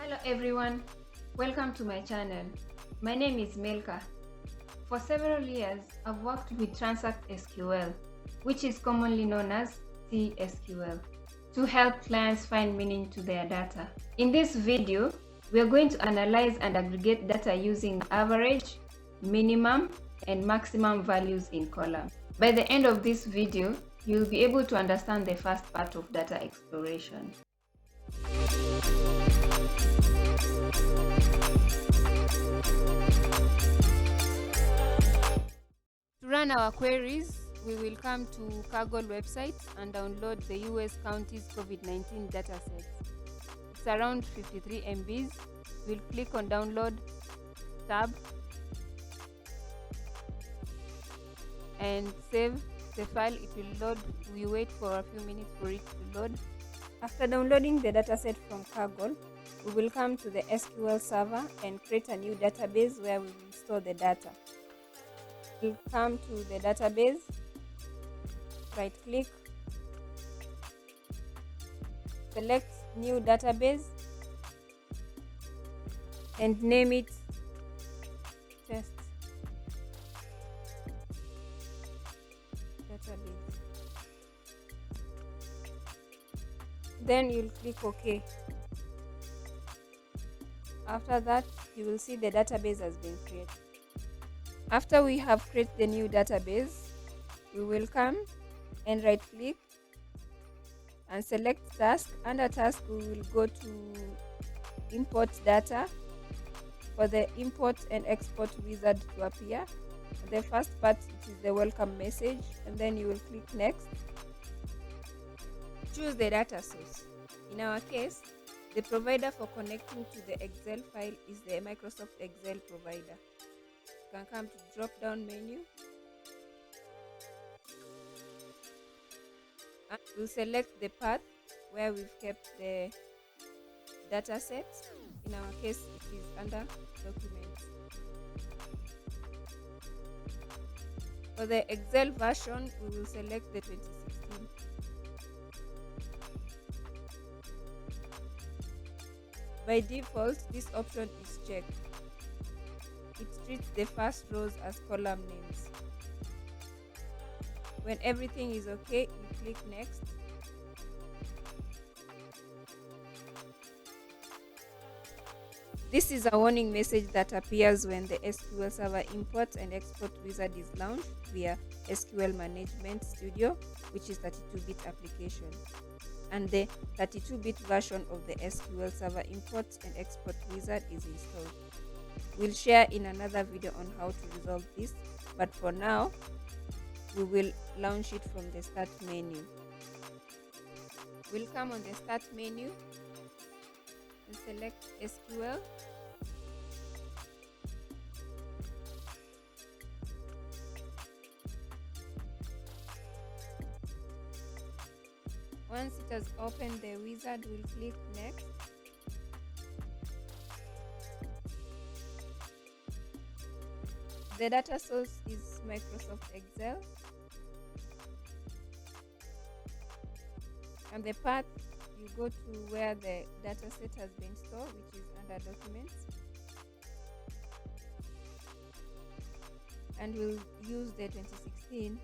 Hello everyone, welcome to my channel. My name is Melka. For several years, I've worked with Transact SQL, which is commonly known as T-SQL, to help clients find meaning to their data. In this video, we are going to analyze and aggregate data using average, minimum, and maximum values in column. By the end of this video, you'll be able to understand the first part of data exploration. To run our queries, we will come to Kaggle website and download the US counties COVID-19 dataset. It's around 53 MBs. We'll click on download tab and save the file. It will load. We wait for a few minutes for it to load. After downloading the dataset from Kaggle, we will come to the SQL Server and create a new database where we will store the data. We'll come to the database, right click, select new database and name it test database. Then you'll click OK. After that, you will see the database has been created. After we have created the new database, we will come and right click and select task. Under task, we will go to import data for the import and export wizard to appear. The first part is the welcome message, and then you will click next. Choose the data source. In our case, the provider for connecting to the Excel file is the Microsoft Excel provider. You can come to drop down menu and we'll select the path where we've kept the data set. In our case, it is under documents. For the Excel version, we will select the 2016. By default, this option is checked. It treats the first rows as column names. When everything is okay, you click next. This is a warning message that appears when the SQL Server import and export wizard is launched via SQL Management Studio, which is 32-bit application, and the 32-bit version of the SQL Server import and export wizard is installed. We'll share in another video on how to resolve this, but for now, we will launch it from the Start menu. We'll come on the Start menu and select SQL. Once it has opened the wizard, we'll click Next. The data source is Microsoft Excel, and the path, you go to where the data set has been stored, which is under Documents, and we'll use the 2016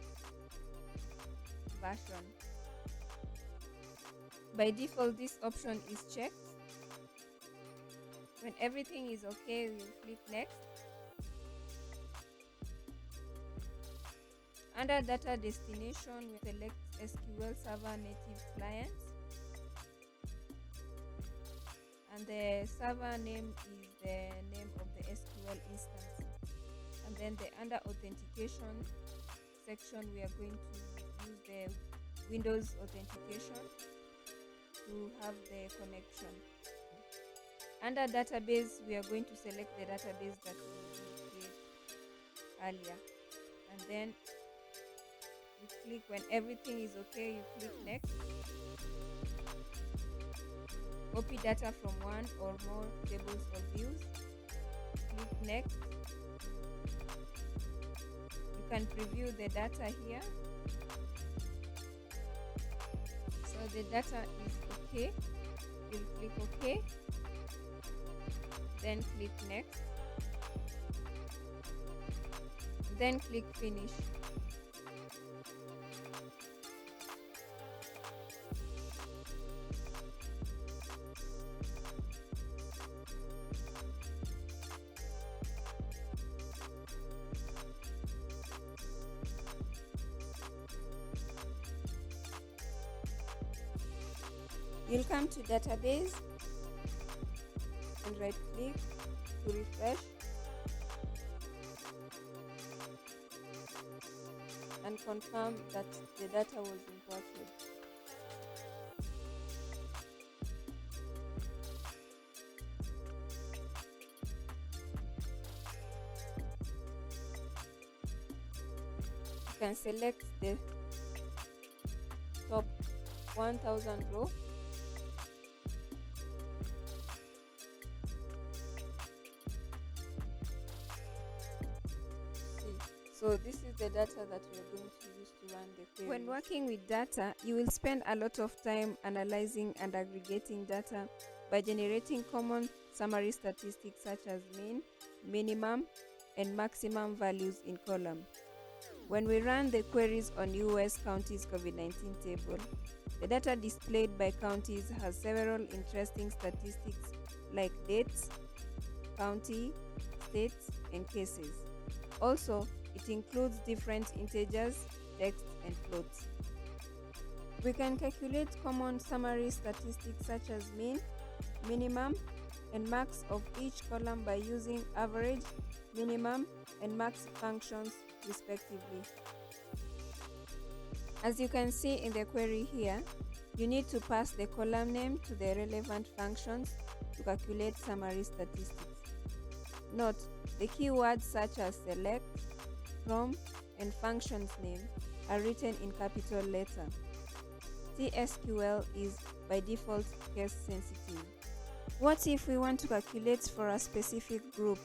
version. By default, this option is checked. When everything is okay, we'll click Next. Under Data Destination, we select SQL Server Native Client, and the server name is the name of the SQL instance. And then under Authentication section, we are going to use the Windows authentication to have the connection. Under Database, we are going to select the database that we created earlier, and then you click. When everything is okay, you click Next. Copy data from one or more tables or views. Click Next. You can preview the data here. So the data is okay. You'll click OK. then click next, then click finish. You'll come to database and right click to refresh and confirm that the data was imported. You can select the top 1000 row . So this is the data that we are going to use to run the query. When working with data, you will spend a lot of time analyzing and aggregating data by generating common summary statistics such as mean, minimum, and maximum values in column. When we run the queries on US counties COVID-19 table, the data displayed by counties has several interesting statistics like dates, county, states, and cases. Also, it includes different integers, text, and floats. We can calculate common summary statistics such as mean, minimum, and max of each column by using average, minimum, and max functions respectively. As you can see in the query here, you need to pass the column name to the relevant functions to calculate summary statistics. Note, the keywords such as select, from, and functions name are written in capital letter. T-SQL is by default case sensitive. What if we want to calculate for a specific group?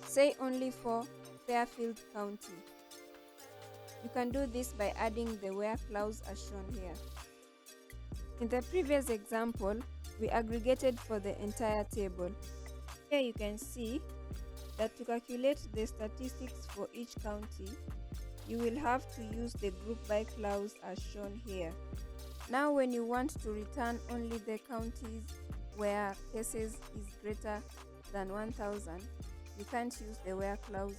Say only for Fairfield County. You can do this by adding the where clause as shown here. In the previous example, we aggregated for the entire table. Here you can see that to calculate the statistics for each county, you will have to use the group by clause as shown here. Now when you want to return only the counties where cases is greater than 1000, you can't use the where clause.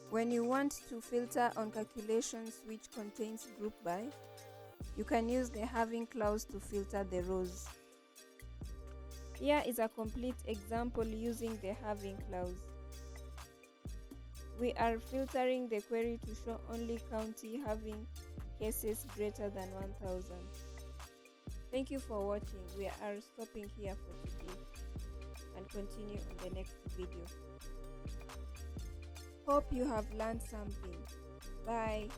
When you want to filter on calculations which contains group by, you can use the having clause to filter the rows. Here is a complete example using the having clause. We are filtering the query to show only county having cases greater than 1000. Thank you for watching. We are stopping here for today and continue on the next video. Hope you have learned something. Bye.